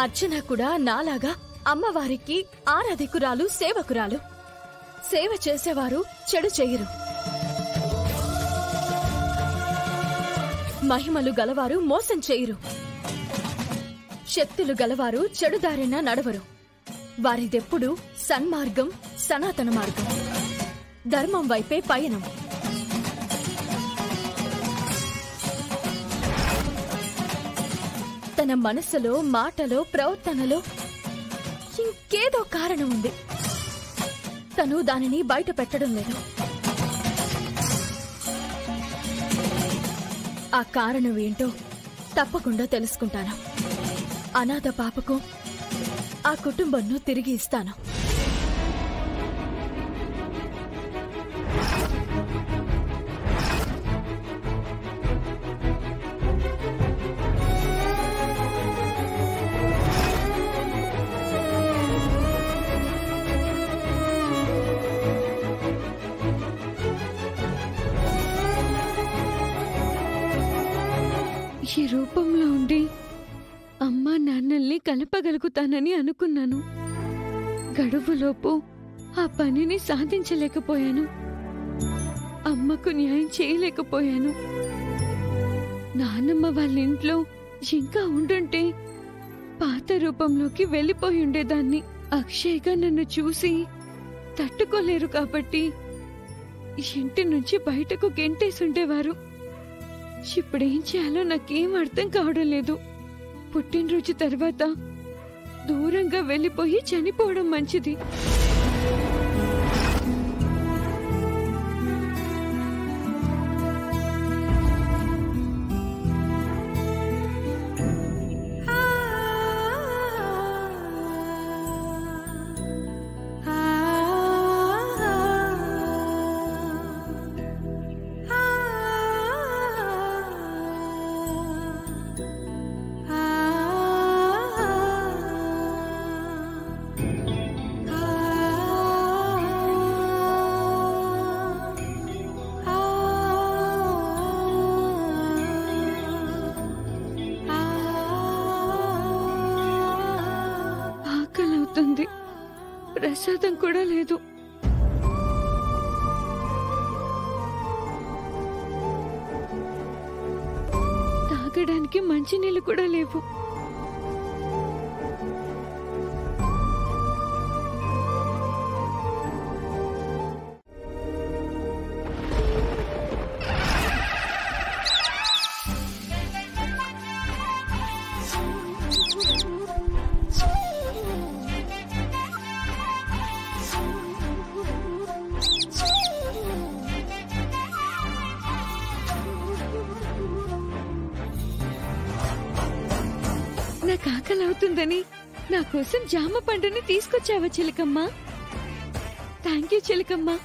అర్చన కూడా నాలాగా అమ్మవారికి ఆరాధికురాలు, సేవకురాలు. సేవ చేసేవారు చెడు చెయ్యరు. మహిమలు గలవారు మోసం చేయరు. శక్తులు గలవారు చెడుదారిన నడవరు. వారిదెప్పుడు సన్మార్గం, సనాతన మార్గం, ధర్మం వైపే పయనం. తన మనసులో, మాటలో, ప్రవర్తనలో ఇంకేదో కారణం ఉంది. తను దానిని బయట పెట్టడం లేదు. ఆ కారణం ఏంటో తప్పకుండా తెలుసుకుంటాను. అనాథ పాపకు ఆ కుటుంబంను తిరిగి ఇస్తాను. ఈ రూపంలో ఉండి అమ్మా నాన్నల్ని కలపగలుగుతానని అనుకున్నాను. గడువులోపు ఆ పనిని సాధించలేకపోయాను. అమ్మకు న్యాయం చేయలేకపోయాను. నాన్నమ్మ వాళ్ళ ఇంట్లో ఇంకా ఉండుంటే పాత రూపంలోకి వెళ్ళిపోయి ఉండేదాన్ని. అక్షయ్గా నన్ను చూసి తట్టుకోలేరు కాబట్టి ఇంటి నుంచి బయటకు గెంటేసుండేవారు. ఇప్పుడేం చేయాలో నాకేం అర్థం కావడం లేదు. పుట్టినరోజు తర్వాత దూరంగా వెళ్ళిపోయి చనిపోవడం మంచిది. ప్రసాదం కూడా లేదు. తాగడానికి మంచినీళ్ళు కూడా లేవు. నాకు ఆకలి అవుతుందని నా కోసం జామ పండుని తీసుకొచ్చావా చిలకమ్మ? Thank you Chilakamma.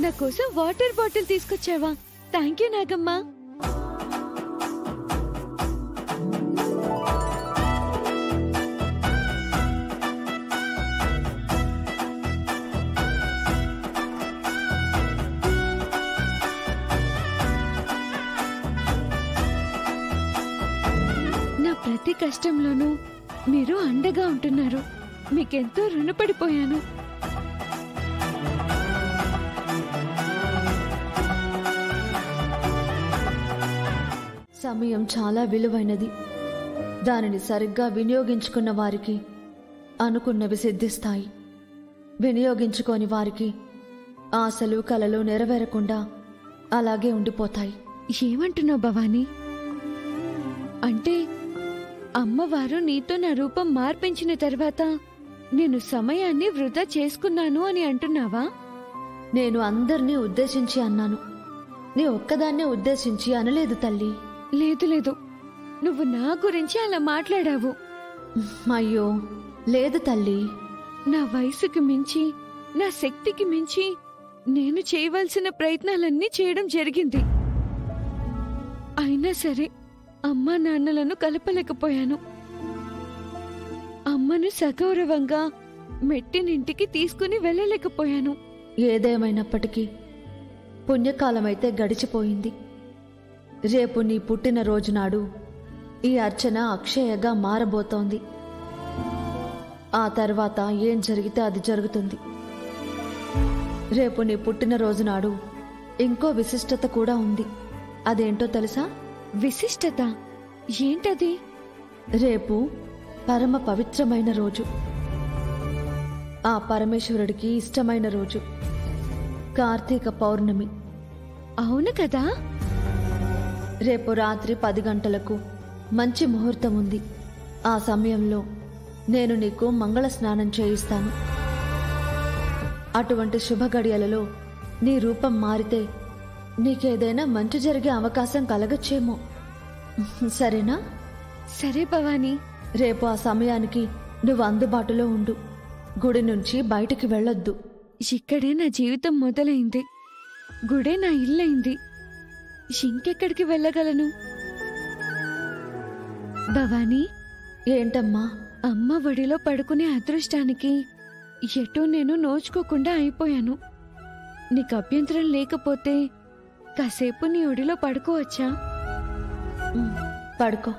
నా కోసం వాటర్ బాటిల్ తీసుకొచ్చావా? Thank you Nagamma. నా ప్రతి కష్టంలోనూ మీరు అండగా ఉంటున్నారు. మీకెంతో రుణపడిపోయాను. సమయం చాలా విలువైనది. దానిని సరిగ్గా వినియోగించుకున్న వారికి అనుకున్నవి సిద్ధిస్తాయి. వినియోగించుకోని వారికి ఆశలు, కలలు నెరవేరకుండా అలాగే ఉండిపోతాయి. ఏమంటున్నావు భవానీ? అంటే అమ్మవారు నీతో నా రూపం మార్పించిన తర్వాత నేను సమయాన్ని వృధా చేసుకున్నాను అని అంటున్నావా? నేను అందర్నీ ఉద్దేశించి అన్నాను. నీ ఒక్కదాన్నే ఉద్దేశించి అనలేదు తల్లి. లేదు లేదు, నువ్వు నా గురించి అలా మాట్లాడావు. అయ్యో లేదు తల్లి. నా వయసుకి మించి, నా శక్తికి మించి నేను చేయవలసిన ప్రయత్నాలన్నీ చేయడం జరిగింది. అయినా సరే అమ్మా నాన్నలను కలపలేకపోయాను. అమ్మను సగౌరవంగా మెట్టినింటికి తీసుకుని వెళ్ళలేకపోయాను. ఏదేమైనప్పటికీ పుణ్యకాలమైతే గడిచిపోయింది. రేపు నీ పుట్టినరోజు నాడు ఈ అర్చన అక్షయగా మారబోతోంది. ఆ తర్వాత ఏం జరిగితే అది జరుగుతుంది. రేపు నీ పుట్టినరోజు నాడు ఇంకో విశిష్టత కూడా ఉంది. అదేంటో తెలుసా? విశిష్టత ఏంటది? రేపు పరమ పవిత్రమైన రోజు, ఆ పరమేశ్వరుడికి ఇష్టమైన రోజు, కార్తీక పౌర్ణమి. అవును కదా? రేపు రాత్రి 10 గంటలకు మంచి ముహూర్తం ఉంది. ఆ సమయంలో నేను నీకు మంగళ స్నానం చేయిస్తాను. అటువంటి శుభ గడియలలో నీ రూపం మారితే నీకేదైనా మంచి జరిగే అవకాశం కలగచ్చేమో. సరేనా? సరే భవానీ. రేపు ఆ సమయానికి నువ్వు అందుబాటులో ఉండు. గుడి నుంచి బయటికి వెళ్ళొద్దు. ఇక్కడే నా జీవితం మొదలైంది. గుడే నా ఇల్లైంది. ఇంకెక్కడికి వెళ్ళగలను? భవానీ, ఏంటమ్మా? అమ్మ ఒడిలో పడుకునే అదృష్టానికి ఎటూ నేను నోచుకోకుండా అయిపోయాను. నీకు అభ్యంతరం లేకపోతే కాసేపు నీ ఒడిలో పడుకోవచ్చా? పడుకో.